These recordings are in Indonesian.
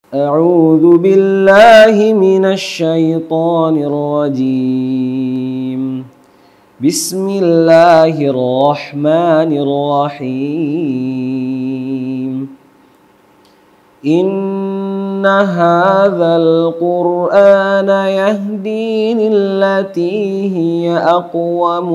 أعوذ بالله من الشيطان الرجيم بسم الله الرحمن الرحيم إن هذا القرآن يهدي للتي هي أقوم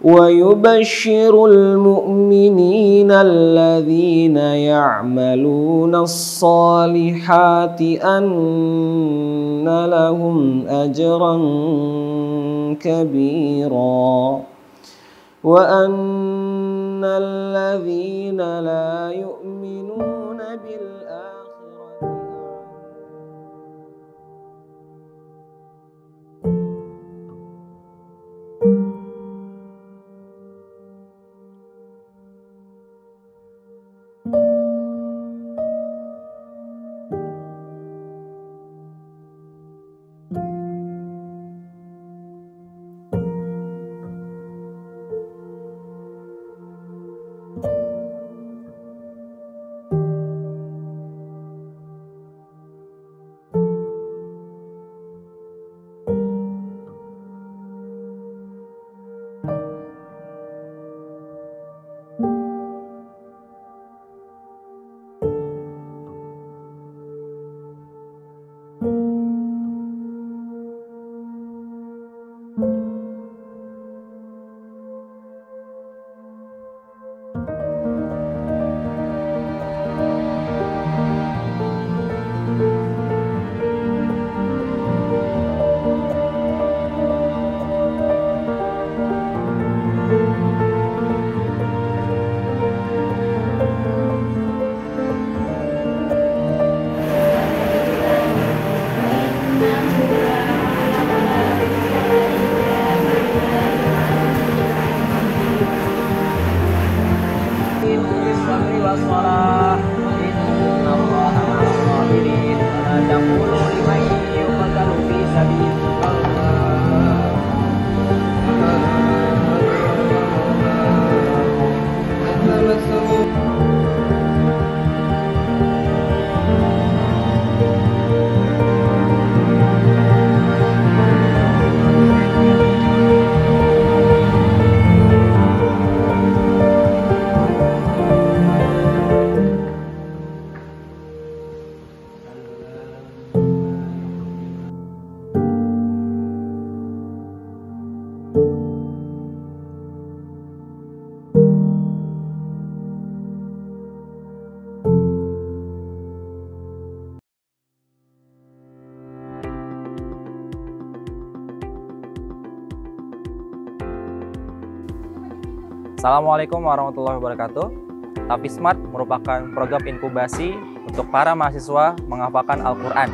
ويبشر المؤمنين الذين يعملون الصالحات أن لهم أجرا كبيرا وأن الذين لا يؤمنون بالآخرة Assalamualaikum warahmatullahi wabarakatuh. Tafismart merupakan program inkubasi untuk para mahasiswa menghafalkan Al-Quran.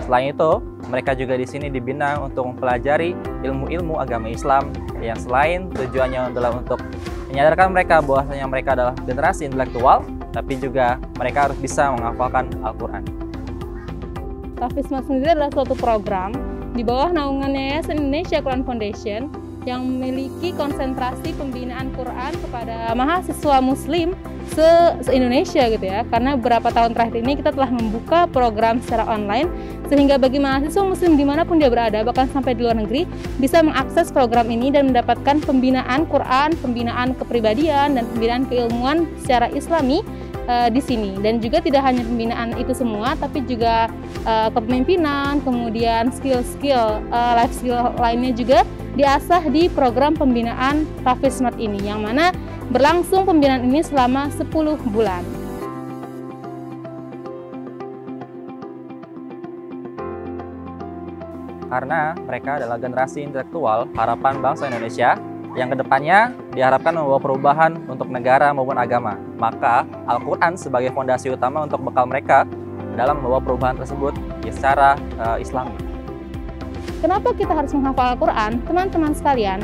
Selain itu, mereka juga di sini dibina untuk mempelajari ilmu-ilmu agama Islam yang selain tujuannya adalah untuk menyadarkan mereka bahwasanya mereka adalah generasi intelektual, tapi juga mereka harus bisa menghafalkan Al-Quran. Tafismart sendiri adalah suatu program di bawah naungan Yayasan Indonesia Quran Foundation yang memiliki konsentrasi pembinaan Quran kepada mahasiswa muslim se-Indonesia gitu ya. Karena beberapa tahun terakhir ini kita telah membuka program secara online sehingga bagi mahasiswa muslim dimanapun dia berada, bahkan sampai di luar negeri, bisa mengakses program ini dan mendapatkan pembinaan Quran, pembinaan kepribadian, dan pembinaan keilmuan secara islami di sini. Dan juga tidak hanya pembinaan itu semua, tapi juga kepemimpinan, kemudian skill-skill, life skill lainnya juga diasah di program pembinaan Tafismart ini, yang mana berlangsung pembinaan ini selama 10 bulan. Karena mereka adalah generasi intelektual harapan bangsa Indonesia yang kedepannya diharapkan membawa perubahan untuk negara maupun agama. Maka Al-Quran sebagai fondasi utama untuk bekal mereka dalam membawa perubahan tersebut secara Islami. Kenapa kita harus menghafal Al-Quran? Teman-teman sekalian,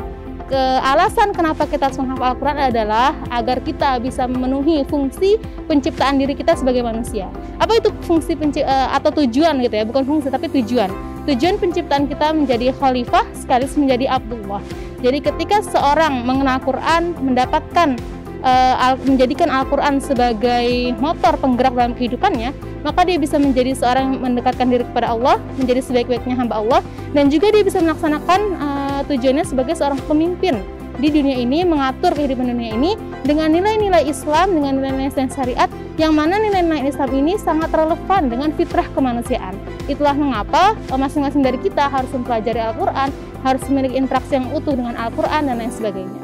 alasan kenapa kita harus menghafal Al-Quran adalah agar kita bisa memenuhi fungsi penciptaan diri kita sebagai manusia. Apa itu fungsi atau tujuan gitu ya, bukan fungsi tapi tujuan. Tujuan penciptaan kita menjadi khalifah sekaligus menjadi Abdullah. Jadi ketika seorang mengenal Quran, mendapatkan menjadikan Al-Quran sebagai motor penggerak dalam kehidupannya, maka dia bisa menjadi seorang yang mendekatkan diri kepada Allah, menjadi sebaik-baiknya hamba Allah, dan juga dia bisa melaksanakan tujuannya sebagai seorang pemimpin di dunia ini, mengatur kehidupan dunia ini dengan nilai-nilai Islam, dengan nilai-nilai syariat, yang mana nilai-nilai Islam ini sangat relevan dengan fitrah kemanusiaan. Itulah mengapa masing-masing dari kita harus mempelajari Al-Quran, harus memiliki interaksi yang utuh dengan Al-Quran dan lain sebagainya.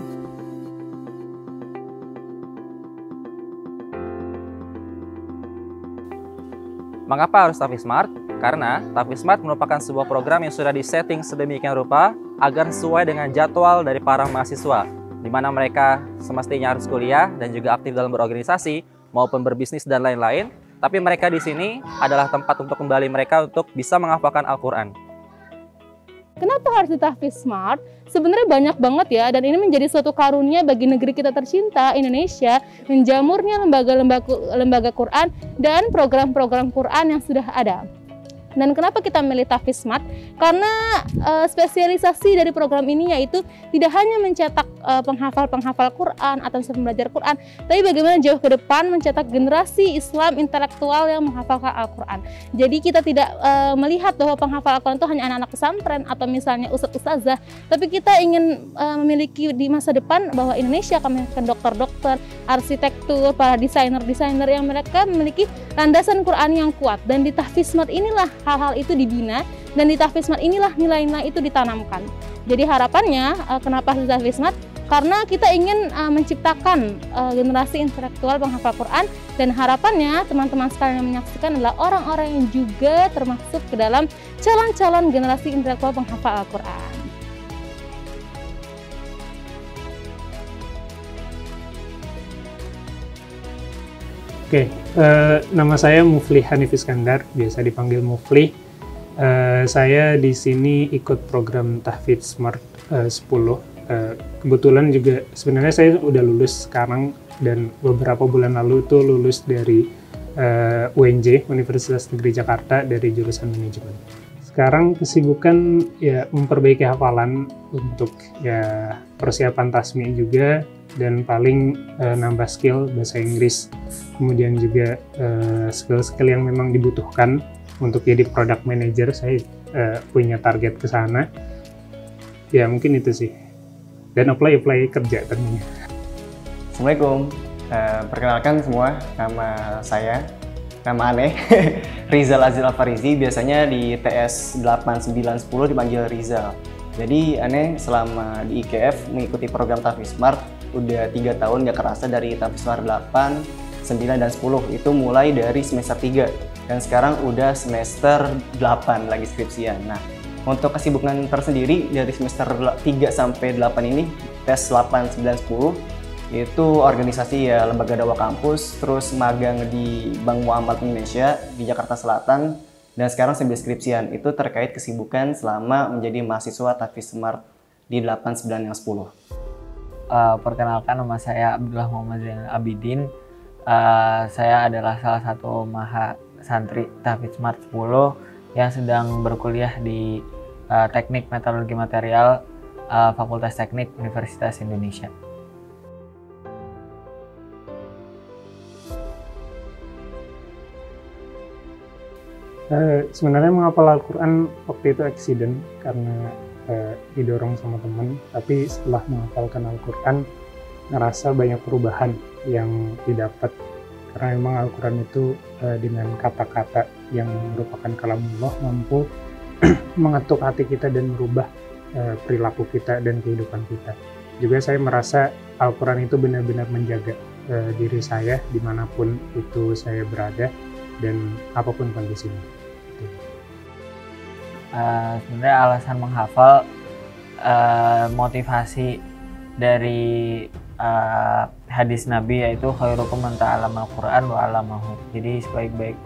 Mengapa harus Tahfiz Smart? Karena Tahfiz Smart merupakan sebuah program yang sudah disetting sedemikian rupa agar sesuai dengan jadwal dari para mahasiswa, di mana mereka semestinya harus kuliah dan juga aktif dalam berorganisasi maupun berbisnis dan lain-lain. Tapi mereka di sini adalah tempat untuk kembali mereka untuk bisa menghafalkan Al-Quran. Kenapa harus Tahfiz Smart? Sebenarnya banyak banget ya, dan ini menjadi suatu karunia bagi negeri kita tercinta, Indonesia, menjamurnya lembaga Quran dan program-program Quran yang sudah ada. Dan kenapa kita memilih Tahfiz Smart? Karena spesialisasi dari program ini yaitu tidak hanya mencetak penghafal-penghafal Quran atau pembelajar Quran, tapi bagaimana jauh ke depan mencetak generasi Islam intelektual yang menghafalkan Al-Quran. Jadi kita tidak melihat bahwa penghafal Al-Quran itu hanya anak-anak pesantren atau misalnya ustadz-ustazah, tapi kita ingin memiliki di masa depan bahwa Indonesia akan memiliki dokter-dokter, arsitektur, para desainer-desainer yang mereka memiliki landasan Quran yang kuat. Dan di Tahfiz Smart inilah hal-hal itu dibina, dan di Tahfiz Smart inilah nilai-nilai itu ditanamkan. Jadi harapannya, kenapa di Tahfiz Smart? Karena kita ingin menciptakan generasi intelektual penghafal Quran, dan harapannya teman-teman sekalian yang menyaksikan adalah orang-orang yang juga termasuk ke dalam calon-calon generasi intelektual penghafal Al-Quran. Oke, nama saya Mufli Hanif Iskandar, biasa dipanggil Mufli. Saya di sini ikut program Tahfiz Smart 10. Kebetulan juga sebenarnya saya udah lulus sekarang, dan beberapa bulan lalu itu lulus dari UNJ, Universitas Negeri Jakarta, dari jurusan manajemen. Sekarang kesibukan ya memperbaiki hafalan untuk ya persiapan tasmi juga, dan paling nambah skill bahasa Inggris, kemudian juga skill-skill yang memang dibutuhkan untuk jadi product manager. Saya punya target ke sana, ya mungkin itu sih, dan apply kerja tentunya. Assalamualaikum, perkenalkan semua, nama saya, nama aneh Rizal Azil Alfarizi, biasanya di TS 8910 dipanggil Rizal. Jadi aneh selama di IKF mengikuti program Tahfiz Smart udah 3 tahun, gak kerasa dari Tahfiz Smart 8, 9, dan 10 itu mulai dari semester 3, dan sekarang udah semester 8 lagi skripsian. Nah, untuk kesibukan tersendiri dari semester 3 sampai 8 ini, tes 8, 9, 10 itu organisasi ya lembaga dakwah kampus, terus magang di Bank Muamalat Indonesia di Jakarta Selatan, dan sekarang sambil skripsian. Itu terkait kesibukan selama menjadi mahasiswa Tahfiz Smart di 8, 9, yang 10. Perkenalkan, nama saya Abdullah Muhammad Zainal Abidin. Saya adalah salah satu mahasantri Tahfiz Smart 10 yang sedang berkuliah di Teknik Metalurgi Material Fakultas Teknik Universitas Indonesia. Sebenarnya menghafal Al-Quran waktu itu accident karena didorong sama teman, tapi setelah menghafalkan Al-Quran ngerasa banyak perubahan yang didapat, karena memang Al-Quran itu dengan kata-kata yang merupakan kalamullah mampu mengetuk hati kita dan merubah perilaku kita dan kehidupan kita. Juga saya merasa Al-Quran itu benar-benar menjaga diri saya dimanapun itu saya berada dan apapun kondisinya. Sebenarnya alasan menghafal, motivasi dari hadis Nabi yaitu khairukum man ta'allama al-Quran wa 'allamahu. Jadi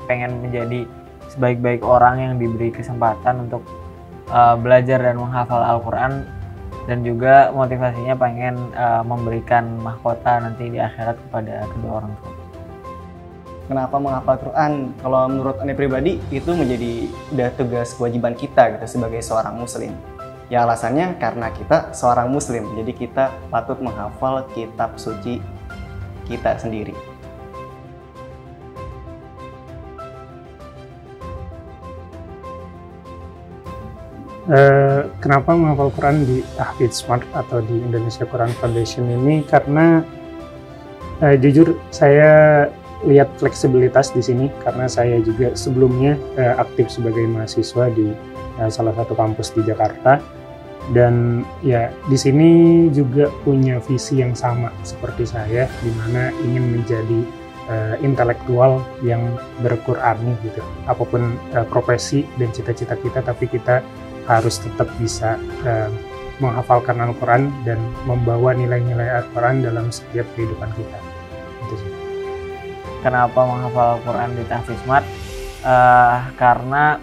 pengen menjadi sebaik-baik orang yang diberi kesempatan untuk belajar dan menghafal Al-Quran, dan juga motivasinya pengen memberikan mahkota nanti di akhirat kepada kedua orang tua. Kenapa menghafal Quran? Kalau menurut aneh pribadi itu menjadi udah tugas kewajiban kita gitu sebagai seorang muslim. Ya alasannya karena kita seorang muslim, jadi kita patut menghafal kitab suci kita sendiri. Kenapa menghafal Quran di Tahfidz Smart atau di Indonesia Quran Foundation ini? Karena jujur saya lihat fleksibilitas di sini, karena saya juga sebelumnya aktif sebagai mahasiswa di salah satu kampus di Jakarta, dan ya di sini juga punya visi yang sama seperti saya, di mana ingin menjadi intelektual yang berqurani gitu. Apapun profesi dan cita-cita kita, tapi kita harus tetap bisa menghafalkan Al-Quran dan membawa nilai-nilai Al-Quran dalam setiap kehidupan kita. Itu sih. Kenapa menghafal Al-Quran di Tahfidz Smart? Karena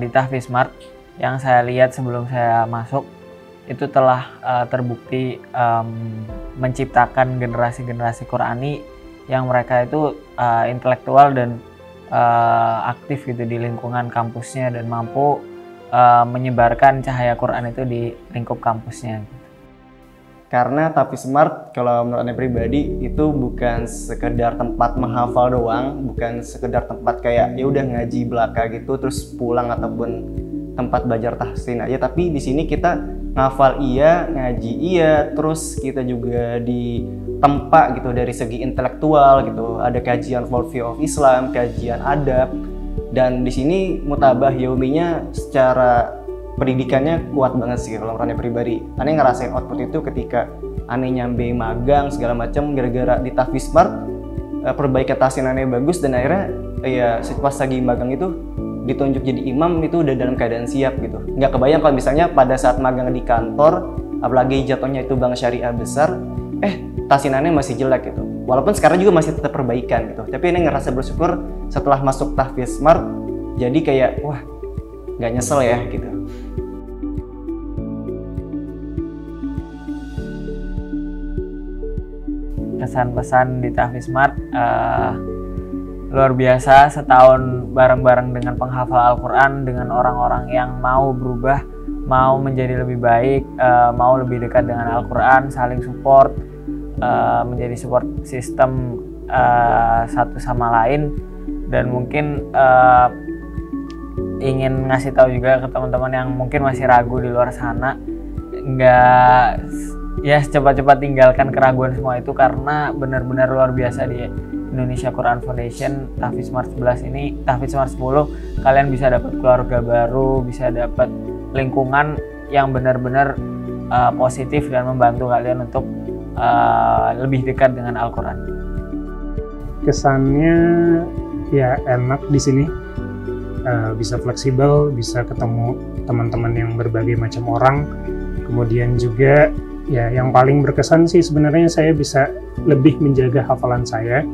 di Tahfidz Smart yang saya lihat sebelum saya masuk itu telah terbukti menciptakan generasi-generasi Qurani yang mereka itu intelektual dan aktif gitu di lingkungan kampusnya dan mampu menyebarkan cahaya Quran itu di lingkup kampusnya. Karena Tahfidz Smart kalau menurut Anda pribadi itu bukan sekedar tempat menghafal doang, bukan sekedar tempat kayak ya udah ngaji belaka gitu terus pulang, ataupun tempat belajar tahsin aja, tapi di sini kita ngafal iya, ngaji iya, terus kita juga ditempa gitu dari segi intelektual gitu. Ada kajian worldview of Islam, kajian adab, dan di sini mutabah yauminya secara pendidikannya kuat banget sih kalau menurut Ane pribadi. Ane ngerasain output itu ketika Ane nyampe magang segala macam, gara-gara di Tahfidz Smart perbaikan tahsin Ane bagus, dan akhirnya ya pas lagi magang itu ditunjuk jadi imam itu udah dalam keadaan siap gitu. Nggak kebayang kalau misalnya pada saat magang di kantor, apalagi jatuhnya itu bank syariah besar, tahsinannya masih jelek gitu. Walaupun sekarang juga masih tetap perbaikan gitu. Tapi ini ngerasa bersyukur setelah masuk Tahfidz Smart, jadi kayak wah nggak nyesel ya gitu. Kesan-pesan di Tahfidz Smart luar biasa, setahun bareng-bareng dengan penghafal Al-Quran, dengan orang-orang yang mau berubah, mau menjadi lebih baik, mau lebih dekat dengan Al-Quran, saling support, menjadi support system satu sama lain. Dan mungkin ingin ngasih tahu juga ke teman-teman yang mungkin masih ragu di luar sana, nggak ya cepat-cepat tinggalkan keraguan semua itu, karena benar-benar luar biasa di Indonesia Quran Foundation Tahfidz Smart 11 ini, Tahfidz Smart 10, kalian bisa dapat keluarga baru, bisa dapat lingkungan yang benar-benar positif dan membantu kalian untuk lebih dekat dengan Al-Quran. Kesannya ya enak di sini, bisa fleksibel, bisa ketemu teman-teman yang berbagai macam orang. Kemudian juga ya yang paling berkesan sih sebenarnya saya bisa lebih menjaga hafalan saya,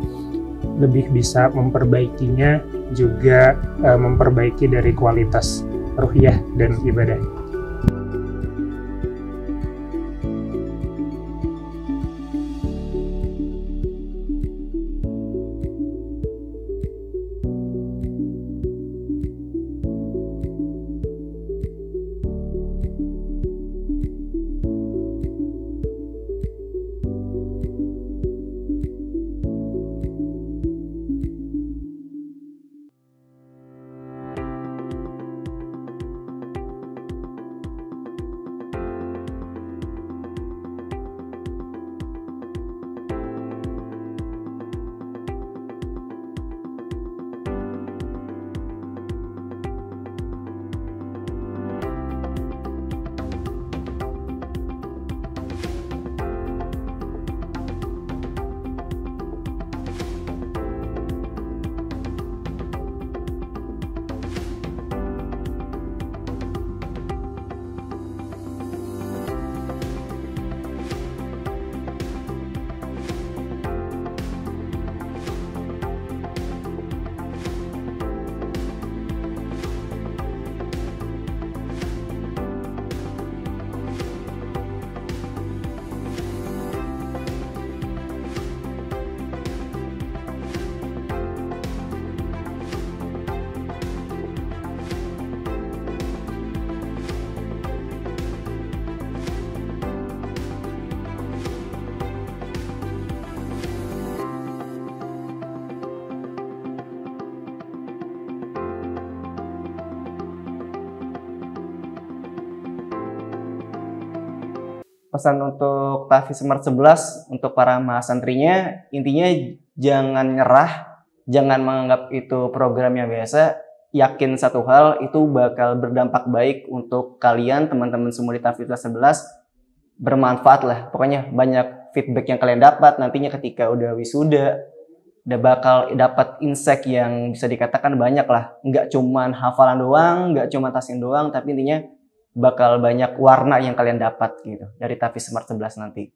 lebih bisa memperbaikinya, juga memperbaiki dari kualitas ruhiyah dan ibadah. pesan untuk Tahfiz Smart 11 untuk para mahasantrinya, intinya jangan nyerah, jangan menganggap itu program yang biasa. Yakin satu hal, itu bakal berdampak baik untuk kalian, teman-teman semua di Tahfiz kelas 11. Bermanfaat lah, pokoknya banyak feedback yang kalian dapat nantinya ketika udah wisuda, udah bakal dapat insight yang bisa dikatakan banyak lah. Nggak cuman hafalan doang, nggak cuma tasing doang, tapi intinya bakal banyak warna yang kalian dapat gitu dari Tahfiz Smart 11 nanti.